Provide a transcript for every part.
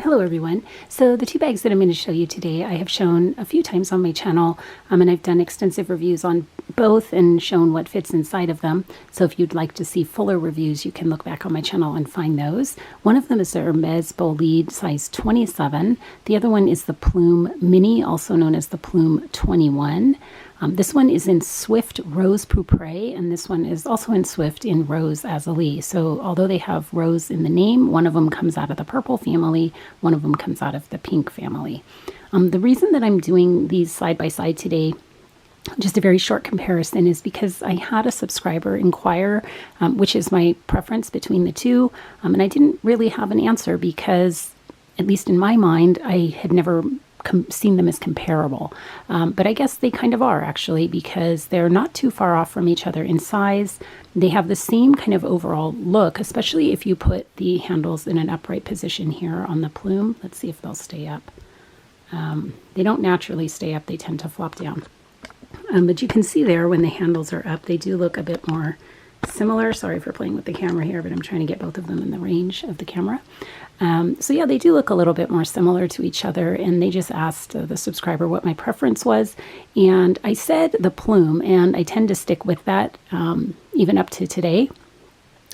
Hello everyone. So the two bags that I'm going to show you today I have shown a few times on my channel, and I've done extensive reviews on both and shown what fits inside of them. So if you'd like to see fuller reviews, you can look back on my channel and find those. One of them is the Hermes Bolide size 27. The other one is the Plume Mini, also known as the Plume 21. This one is in Swift Rose Pourpre, and this one is also in Swift in Rose Azalea. So although they have rose in the name, one of them comes out of the purple family, one of them comes out of the pink family. The reason that I'm doing these side by side today, just a very short comparison, is because I had a subscriber inquire which is my preference between the two, and I didn't really have an answer because, at least in my mind, I had never seen them as comparable. But I guess they kind of are, actually, because they're not too far off from each other in size. They have the same kind of overall look, especially if you put the handles in an upright position here on the Plume. Let's see if they'll stay up. They don't naturally stay up, they tend to flop down. But you can see there when the handles are up, they do look a bit more similar. Sorry for playing with the camera here, but I'm trying to get both of them in the range of the camera. So yeah, they do look a little bit more similar to each other, and they just asked the subscriber what my preference was, and I said the Plume, and I tend to stick with that even up to today.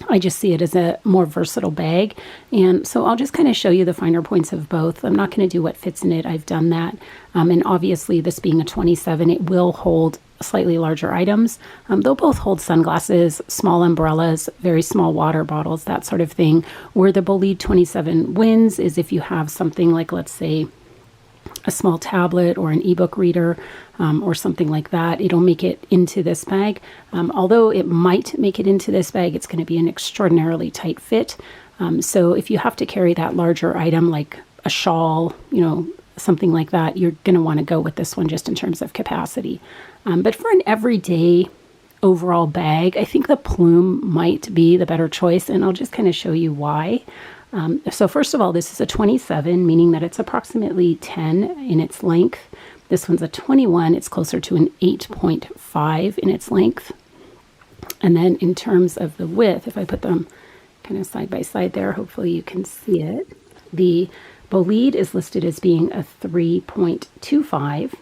I just see it as a more versatile bag, and so I'll just kind of show you the finer points of both. I'm not going to do what fits in it. I've done that, and obviously this being a 27, it will hold slightly larger items. They'll both hold sunglasses, small umbrellas, very small water bottles, that sort of thing. Where the Bolide 27 wins is if you have something like, let's say, a small tablet or an ebook reader or something like that. It'll make it into this bag. Although it might make it into this bag, it's going to be an extraordinarily tight fit. So if you have to carry that larger item like a shawl, something like that, you're going to want to go with this one just in terms of capacity. But for an everyday overall bag, I think the Plume might be the better choice, and I'll just kind of show you why. So first of all, this is a 27, meaning that it's approximately 10 in its length. This one's a 21, it's closer to an 8.5 in its length. And then in terms of the width, if I put them kind of side by side there, hopefully you can see it. The Bolide is listed as being a 3.25,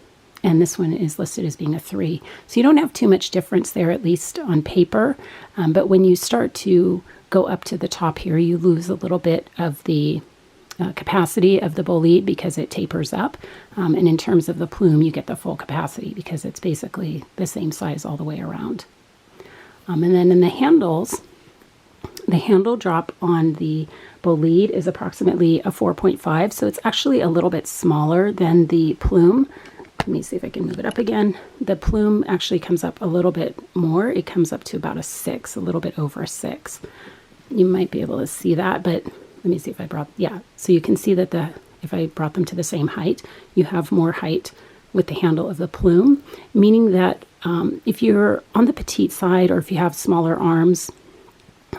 and this one is listed as being a 3. So you don't have too much difference there, at least on paper. But when you start to go up to the top here, you lose a little bit of the capacity of the Bolide because it tapers up. And in terms of the Plume, you get the full capacity because it's basically the same size all the way around. And then in the handles, the handle drop on the Bolide is approximately a 4.5, so it's actually a little bit smaller than the Plume. Let me see if I can move it up again. The Plume actually comes up a little bit more. It comes up to about a 6, a little bit over a 6. You might be able to see that, but let me see if I brought, yeah. So you can see that if I brought them to the same height, you have more height with the handle of the Plume, meaning that if you're on the petite side or if you have smaller arms,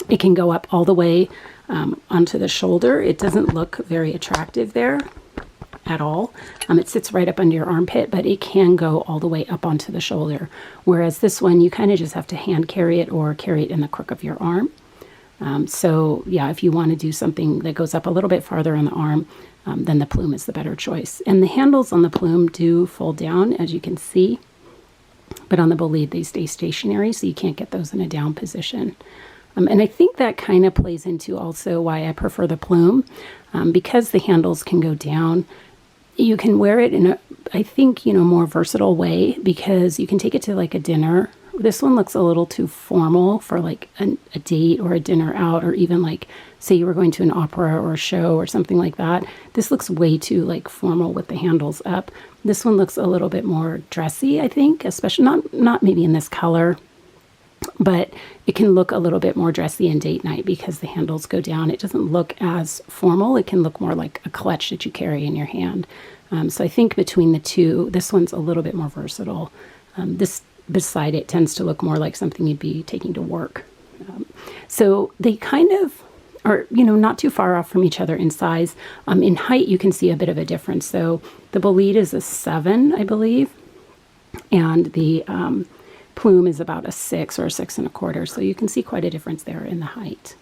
it can go up all the way onto the shoulder. It doesn't look very attractive there at all. It sits right up under your armpit, but it can go all the way up onto the shoulder. Whereas this one, you kind of just have to hand carry it or carry it in the crook of your arm. So yeah, if you want to do something that goes up a little bit farther on the arm, then the Plume is the better choice. And the handles on the Plume do fold down, as you can see, but on the Bolide, they stay stationary, so you can't get those in a down position. And I think that kind of plays into also why I prefer the Plume, because the handles can go down. You can wear it in a, I think, more versatile way, because you can take it to like a dinner. This one looks a little too formal for like a date or a dinner out, or even like, say you were going to an opera or a show or something like that. This looks way too like formal with the handles up. This one looks a little bit more dressy, I think, especially not maybe in this color, but it can look a little bit more dressy in date night because the handles go down. It doesn't look as formal. It can look more like a clutch that you carry in your hand. So I think between the two, this one's a little bit more versatile. This beside it tends to look more like something you'd be taking to work. So they kind of are, not too far off from each other in size. In height, you can see a bit of a difference. So the Bolide is a 7, I believe, and the Plume is about a 6 or a 6 1/4. So you can see quite a difference there in the height.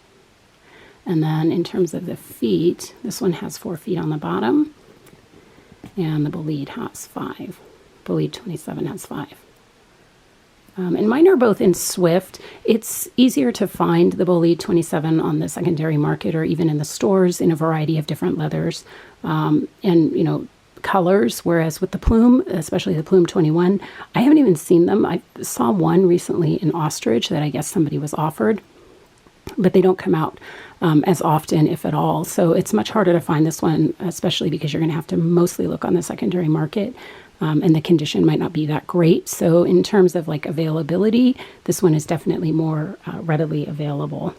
And then in terms of the feet, this one has 4 feet on the bottom, and the Bolide has 5. Bolide 27 has 5. And mine are both in Swift. It's easier to find the Bolide 27 on the secondary market or even in the stores in a variety of different leathers and, you know, colors, whereas with the Plume, especially the Plume 21, I haven't even seen them. I saw one recently in ostrich that I guess somebody was offered, but they don't come out as often, if at all. So it's much harder to find this one, especially because you're going to have to mostly look on the secondary market. And the condition might not be that great. So in terms of like availability, this one is definitely more readily available.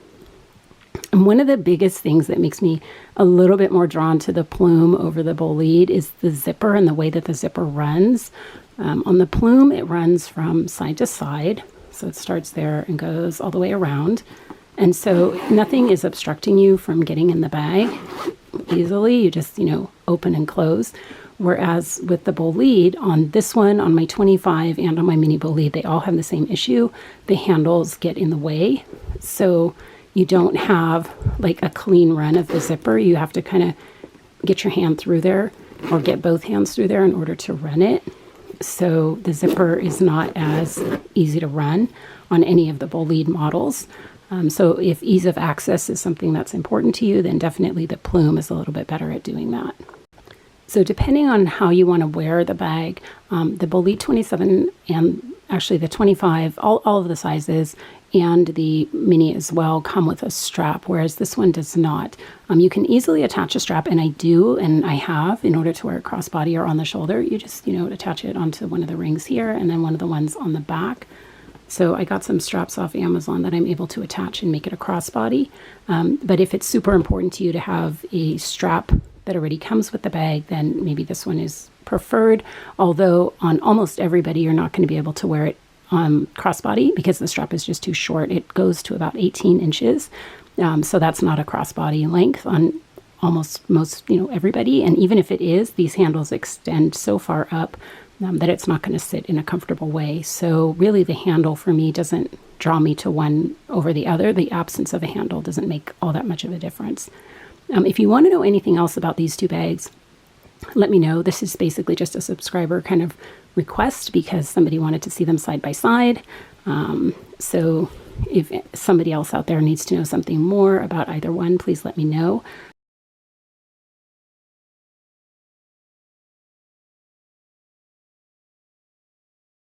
And one of the biggest things that makes me a little bit more drawn to the Plume over the Bolide is the zipper and the way that the zipper runs. On the Plume, it runs from side to side. So it starts there and goes all the way around. And so nothing is obstructing you from getting in the bag easily. You just, you know, open and close. Whereas with the Bolide, on this one, on my 25 and on my mini Bolide, they all have the same issue. The handles get in the way. So you don't have like a clean run of the zipper. You have to kind of get your hand through there or get both hands through there in order to run it. So the zipper is not as easy to run on any of the Bolide models. So if ease of access is something that's important to you, then definitely the Plume is a little bit better at doing that. So depending on how you want to wear the bag, the Bolide 27 and actually the 25, all of the sizes and the mini as well come with a strap, whereas this one does not. You can easily attach a strap, and I do, and I have, in order to wear it crossbody or on the shoulder. You just, you know, attach it onto one of the rings here and then one of the ones on the back. So I got some straps off Amazon that I'm able to attach and make it a crossbody. But if it's super important to you to have a strap that already comes with the bag, then maybe this one is preferred. Although on almost everybody, you're not going to be able to wear it crossbody because the strap is just too short. It goes to about 18 inches. So that's not a crossbody length on almost most, you know, everybody. And even if it is, these handles extend so far up that it's not going to sit in a comfortable way. So really the handle for me doesn't draw me to one over the other. The absence of a handle doesn't make all that much of a difference. If you want to know anything else about these two bags, let me know. This is basically just a subscriber kind of request because somebody wanted to see them side by side. So if somebody else out there needs to know something more about either one, please let me know.